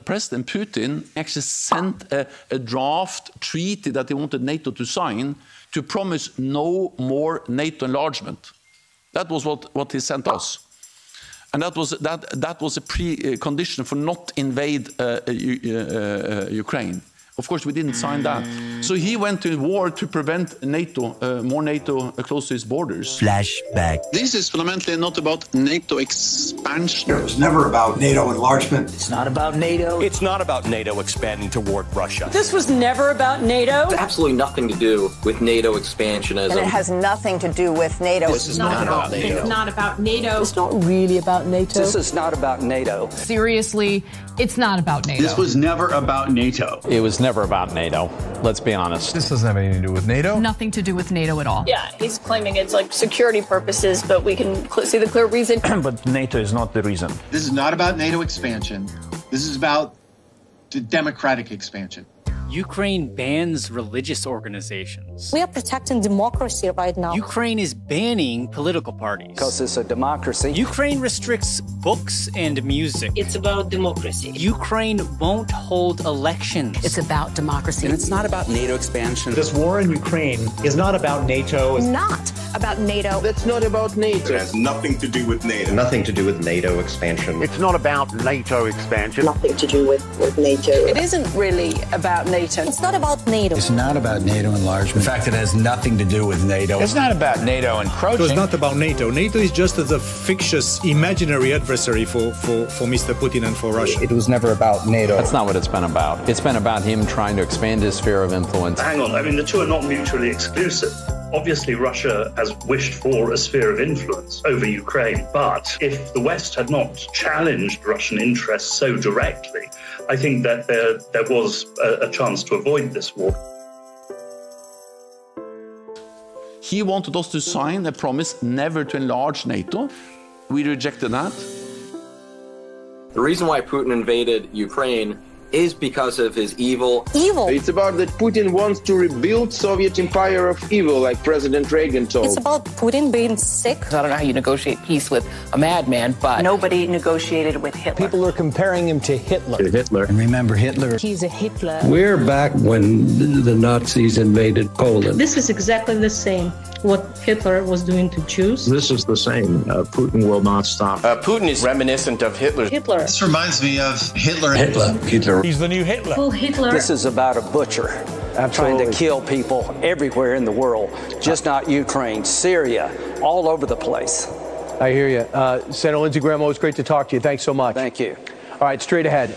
President Putin actually sent a draft treaty that he wanted NATO to sign to promise no more NATO enlargement. That was what he sent us. And that was a precondition for not invade Ukraine. Of course, we didn't sign that. So he went to war to prevent NATO, more NATO close to his borders. Flashback. This is fundamentally not about NATO expansion. It was never about NATO enlargement. It's not about NATO. It's not about NATO expanding toward Russia. This was never about NATO. It's absolutely nothing to do with NATO expansionism. And it has nothing to do with NATO. This is not about NATO. It's not about NATO. It's not really about NATO. This is not about NATO. Seriously, it's not about NATO. This was never about NATO. It was never about NATO. Let's be honest. This doesn't have anything to do with NATO. Nothing to do with NATO at all. Yeah, he's claiming it's like security purposes, but we can see the clear reason. But NATO is not the reason. This is not about NATO expansion. This is about the democratic expansion. Ukraine bans religious organizations. We are protecting democracy right now. Ukraine is banning political parties. Because it's a democracy. Ukraine restricts books and music. It's about democracy. Ukraine won't hold elections. It's about democracy. And it's not about NATO expansion. This war in Ukraine is not about NATO. It's not about NATO. That's not about NATO. It has nothing to do with NATO. Nothing to do with NATO expansion. It's not about NATO expansion. Nothing to do with NATO. It isn't really about NATO. It's not about NATO. It's not about NATO enlargement. In fact, it has nothing to do with NATO. It's not about NATO encroaching. It's not about NATO. NATO is just a fictitious, imaginary adversary for Mr. Putin and for Russia. It was never about NATO. That's not what it's been about. It's been about him trying to expand his sphere of influence. Hang on, I mean, the two are not mutually exclusive. Obviously, Russia has wished for a sphere of influence over Ukraine, but if the West had not challenged Russian interests so directly, I think that there was a chance to avoid this war. He wanted us to sign a promise never to enlarge NATO. We rejected that. The reason why Putin invaded Ukraine is because of his evil. It's about that Putin wants to rebuild Soviet empire of evil, like President Reagan told. It's about Putin being sick. I don't know how you negotiate peace with a madman, but Nobody negotiated with Hitler. People are comparing him to Hitler. Hitler. And remember, Hitler. He's a Hitler. We're back when the Nazis invaded Poland. This is exactly the same what Hitler was doing to Jews. This is the same. Putin will not stop. Putin is reminiscent of Hitler. Hitler. This reminds me of Hitler. Hitler. He's the new Hitler. Full Hitler. This is about a butcher trying to kill people everywhere in the world, just not Ukraine, Syria, all over the place. I hear you. Senator Lindsey Graham, always great to talk to you. Thanks so much. Thank you. All right, straight ahead.